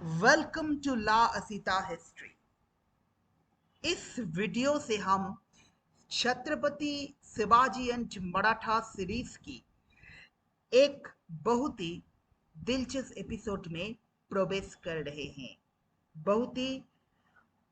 Welcome to ला असीता history. इस वीडियो से हम छत्रपति शिवाजी एंड मराठा सीरीज की एक बहुत ही दिलचस्प एपिसोड में प्रवेश कर रहे हैं। बहुत ही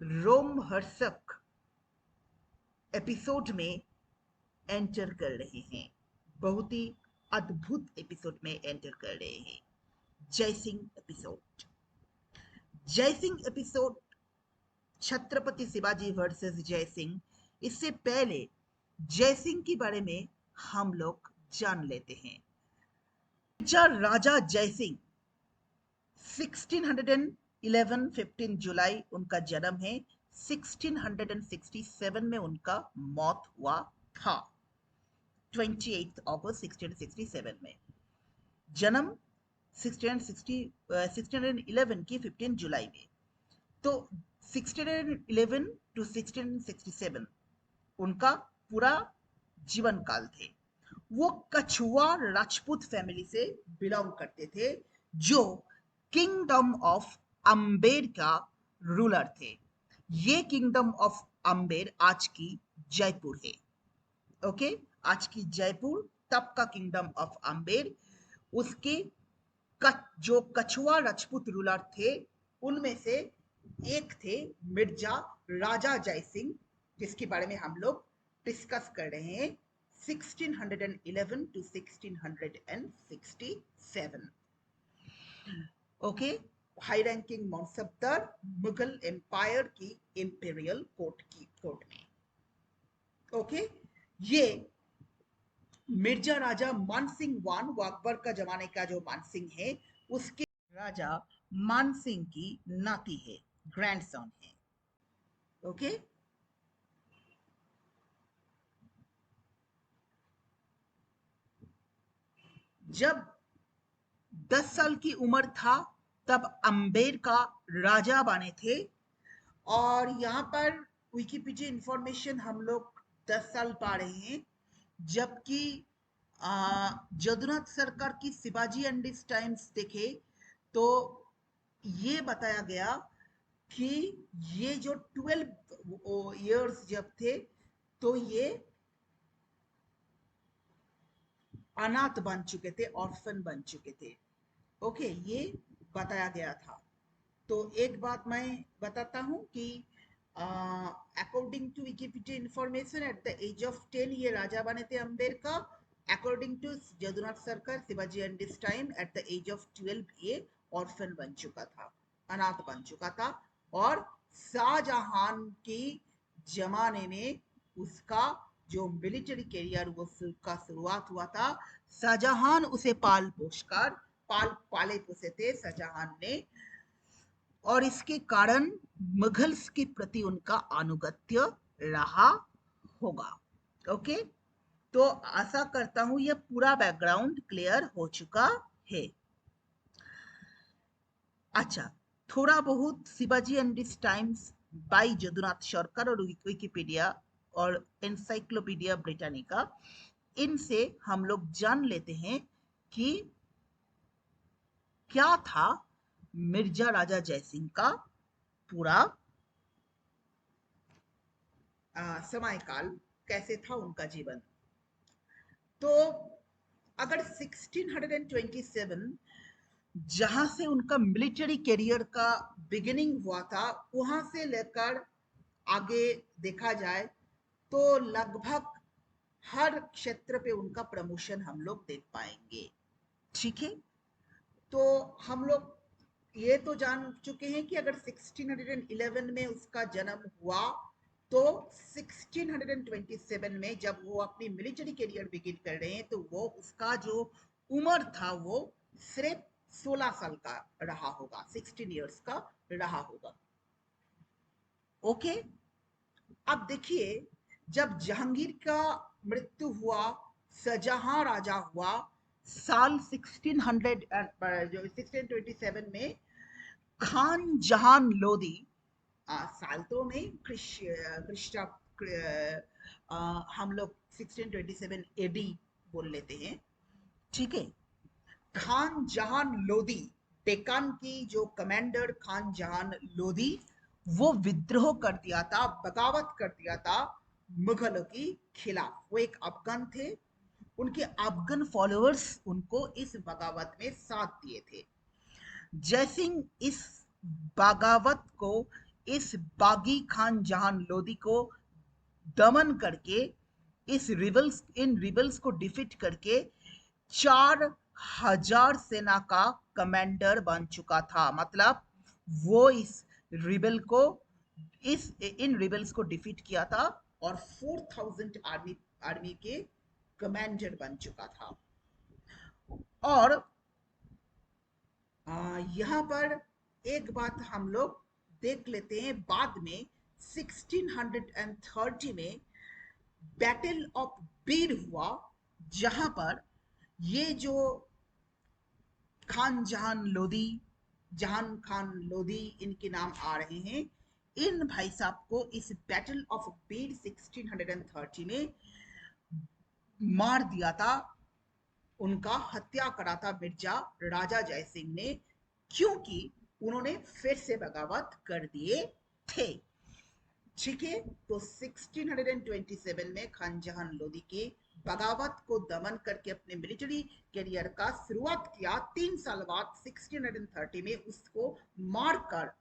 रोमहर्षक एपिसोड में एंटर कर रहे हैं। बहुत ही अद्भुत एपिसोड में एंटर कर रहे हैं। जय सिंह एपिसोड। जय सिंह एपिसोड छत्रपति शिवाजी वर्सेस जय सिंह। इससे पहले जय सिंह के बारे में हम लोग जान लेते हैं। राजा जय सिंह 1611 15 जुलाई उनका जन्म है। 1667 में उनका मौत हुआ था। 28 अगस्त 1667 में जन्म, 1611 की 15 जुलाई में। तो 1611 टू 1667 उनका पूरा जीवन काल थे। वो कछुआ राजपूत फैमिली से बिलोंग करते थे, जो किंगडम ऑफ अम्बेर का रूलर थे। ये किंगडम ऑफ अम्बेर आज की जयपुर है। ओके, आज की जयपुर तब का किंगडम ऑफ अम्बेर। उसके जो कछुआ राजपूत रूलर थे उनमें से एक थे मिर्जा राजा जय सिंह, जिसके बारे में हम लोग डिस्कस कर रहे हैं। 1611 to 1667। Okay, high ranking mansabdar Mughal empire की इंपीरियल कोर्ट में। ओके, ये मिर्जा राजा मानसिंह वन, वो अकबर का जमाने का जो मानसिंह है उसके राजा मानसिंह की नाती है, ग्रैंडसन है। ओके, जब 10 साल की उम्र था तब अम्बेर का राजा बने थे। और यहाँ पर विकिपीडिया इंफॉर्मेशन हम लोग 10 साल पा रहे हैं, जबकि जदुनाथ सरकार की शिवाजी एंड हिज टाइम्स देखे तो ये बताया गया कि ये जो 12 इयर्स जब थे तो ये अनाथ बन चुके थे, ऑर्फन बन चुके थे। ओके, ये बताया गया था। तो एक बात मैं बताता हूँ कि according to Wikipedia information at the age of 10 ये राजा बने थे अम्बेर का। According to Jadunath Sarkar Shivaji and this time at the age of 12 ये ऑर्फन बन चुका था, अनाथ बन चुका था। और शाहजहां की जमाने में उसका जो मिलिट्री कैरियर वो का शुरुआत हुआ था। शाहजहां उसे पाले पोसे थे शाहजहां ने, और इसके कारण मुगल्स के प्रति उनका अनुगत्य रहा होगा। ओके, तो आशा करता हूं यह पूरा बैकग्राउंड क्लियर हो चुका है। अच्छा, थोड़ा बहुत Shivaji and this times by Jadunath सरकार और विकिपीडिया और एनसाइक्लोपीडिया ब्रिटानिका, इनसे हम लोग जान लेते हैं कि क्या था मिर्जा राजा जयसिंह का पूरा समयकाल, कैसे था उनका जीवन। तो अगर 1627 जहां से उनका मिलिट्री करियर का बिगिनिंग हुआ था, वहां से लेकर आगे देखा जाए तो लगभग हर क्षेत्र पे उनका प्रमोशन हम लोग देख पाएंगे। ठीक है, तो हम लोग ये तो जान चुके हैं कि अगर 1611 में उसका जन्म हुआ तो 1627 में जब वो अपनी मिलिट्री करियर बिगिन कर रहे हैं तो वो उसका जो उम्र था वो सिर्फ 16 साल का रहा होगा, 16 इयर्स का रहा होगा। ओके, अब देखिए, जब जहांगीर का मृत्यु हुआ, शाहजहां राजा हुआ साल 1627 में, खान जहान लोदी, साल तो नहीं, हम लोग 1627 एडी बोल लेते हैं। ठीक है, खान जहान लोदी डेक्कन की जो कमांडर खान जहान लोदी वो विद्रोह कर दिया था, बगावत कर दिया था मुगलों के खिलाफ। वो एक अफगान थे, उनके अफगान फॉलोअर्स उनको इस बगावत में साथ दिए थे। जयसिंह इस बगावत को, इस बागी खान जहान लोदी को दमन करके, इन रिबल्स को डिफीट करके 4,000 सेना का कमांडर बन चुका था। मतलब वो इन रिबल्स को डिफीट किया था और 4,000 आर्मी के कमांडर बन चुका था। और यहाँ पर एक बात हम लोग देख लेते हैं, बाद में 1630 में बैटल ऑफ बीर हुआ, जहां पर ये जो जहान खान लोदी इनके नाम आ रहे हैं, इन भाई साहब को इस बैटल ऑफ बीर 1630 में मार दिया था, उनका हत्या करा था मिर्जा राजा जयसिंह ने, क्योंकि उन्होंने फिर से बगावत कर दिए थे। ठीक है, तो 1627 में खान जहान लोदी के बगावत को दमन करके अपने मिलिट्री करियर का शुरुआत किया। 3 साल बाद 1630 में उसको मारकर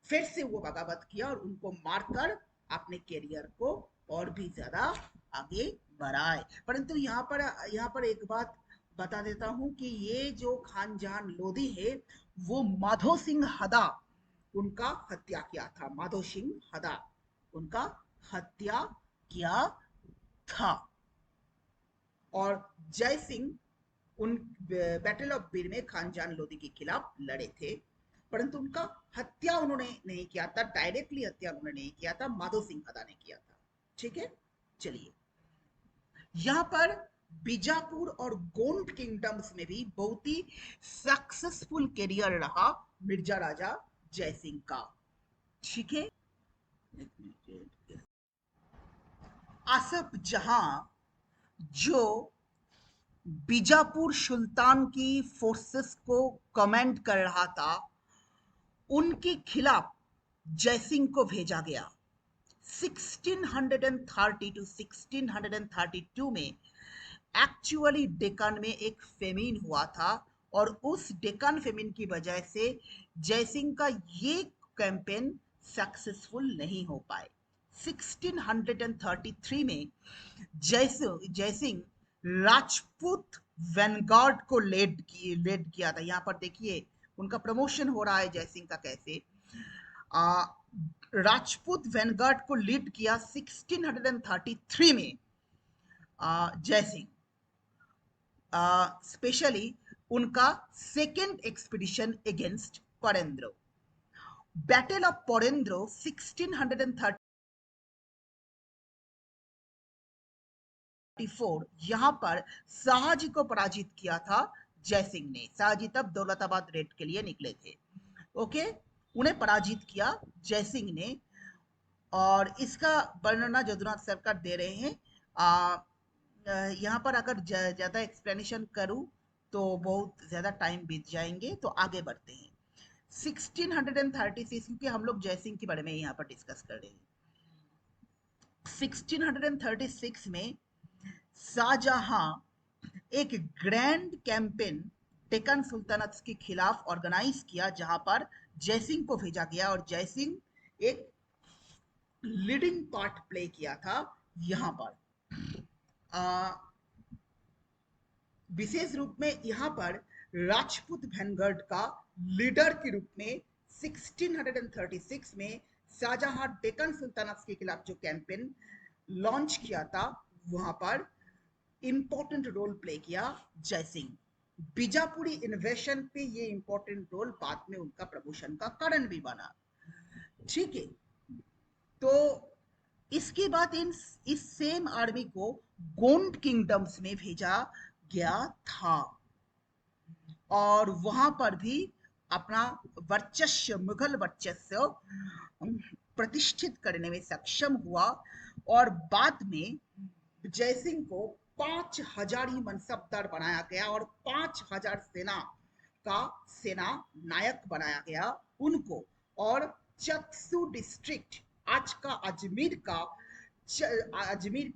फिर से वो बगावत किया और उनको मारकर अपने करियर को और भी ज्यादा आगे बढ़ाए। परंतु यहाँ पर एक बात बता देता हूं कि ये जो खान जहान लोदी है वो माधो सिंह हदा उनका हत्या किया था। माधो सिंह हदा उनका हत्या किया था। और जय सिंह उन बैटल ऑफ बीर में खान जहान लोदी के खिलाफ लड़े थे, परंतु उनका हत्या उन्होंने नहीं किया था, डायरेक्टली हत्या उन्होंने नहीं किया था, माधो सिंह हदा ने किया था। ठीक है, चलिए यहां पर बीजापुर और गोंड किंगडम्स में भी बहुत ही सक्सेसफुल करियर रहा मिर्जा राजा जयसिंह का। ठीक है, आसफ जहां जो बीजापुर सुल्तान की फोर्सेस को कमांड कर रहा था, उनके खिलाफ जयसिंह को भेजा गया। 1630 टू 1632 में एक्चुअली डेक्कन में एक फेमिन हुआ था और उस डेक्कन फेमिन की वजह से जयसिंह का ये कैंपेन सक्सेसफुल नहीं हो पाए। 1633 में जयसिंह राजपूत वैनगार्ड को लेड किया था। यहाँ पर देखिए उनका प्रमोशन हो रहा है जयसिंह का कैसे। राजपूत वैनगार्ड को लीड किया 1633 में जयसिंह, स्पेशली उनका second expedition against Parenda. Battle of Parenda 1634 यहां पर शाहजी को पराजित किया था जयसिंह ने। शाहजी तब दौलताबाद रेड के लिए निकले थे। ओके, उन्हें पराजित किया जयसिंह ने। और इसका वर्णना जदुनाथ सरकार दे रहे हैं। यहाँ पर अगर ज्यादा एक्सप्लेनेशन करूं तो बहुत ज्यादा टाइम बीत जाएंगे, तो आगे बढ़ते हैं। 1636, क्योंकि हम लोग जयसिंह के बारे में यहाँ पर डिस्कस कर रहे हैं। 1636 में शाहजहां एक ग्रैंड कैंपेन डेक्कन सुल्तानत के खिलाफ ऑर्गेनाइज किया, जहां पर जयसिंह को भेजा गया और जयसिंह एक लीडिंग पार्ट प्ले किया था। यहां पर विशेष रूप में यहां पर राजपूत वैनगार्ड का लीडर के रूप में 1636 में शाहजहां डेक्कन सुल्तानत के खिलाफ जो कैंपेन लॉन्च किया था, वहां पर इंपॉर्टेंट रोल प्ले किया जयसिंह। बीजापुरी इन्वेशन पे ये इंपॉर्टेंट रोल बाद में उनका प्रमोशन का कारण भी बना। ठीक है, तो इसके बाद इस सेम आर्मी को गोंड किंगडम्स में भेजा गया था और वहां पर भी अपना वर्चस्व, मुगल वर्चस्व प्रतिष्ठित करने में सक्षम हुआ। और बाद में जयसिंह को 5,000 मनसबदार बनाया गया और 5,000 सेना का सेना नायक बनाया गया उनको। और चक्सू डिस्ट्रिक्ट, आज का अजमेर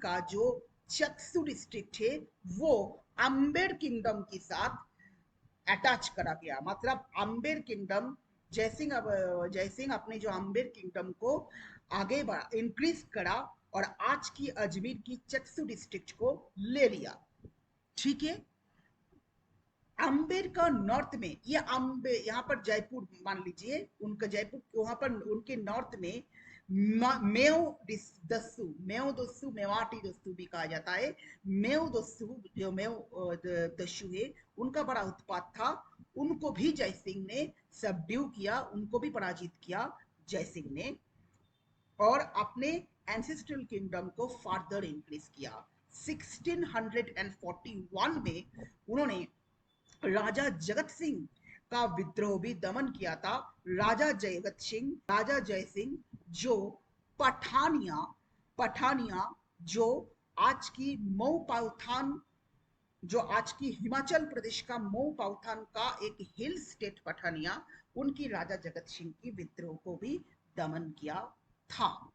का जो चक्सू डिस्ट्रिक्ट है वो अम्बेर किंगडम के साथ अटैच करा गया। मतलब अम्बेर किंगडम, जयसिंह अपने जो अम्बेर किंगडम को आगे बढ़ा, इंक्रीज करा और आज की अजमेर की चक्सू डिस्ट्रिक्ट को ले लिया। ठीक है। अम्बेर का नॉर्थ में, ये अम्बे यहाँ पर जयपुर मान लीजिए, उनका जयपुर वहां पर उनके नॉर्थ में मेव दस्सू मेवाटी दस्सू भी कहा जाता है। मेव दस्सू, जो दस्यु है, उनका बड़ा उत्पात था। उनको भी जयसिंह ने सबड्यू किया, उनको भी पराजित किया जयसिंह ने, और अपने एंसेस्ट्रल किंगडम को फर्दर इंक्रीज किया। 1641 में उन्होंने राजा जगत सिंह का विद्रोह भी दमन किया था। राजा जय सिंह जो पठानिया जो आज की मऊ पाउथान, जो आज की हिमाचल प्रदेश का मऊ पाउथान का एक हिल स्टेट पठानिया, उनकी राजा जगत सिंह की विद्रोह को भी दमन किया था।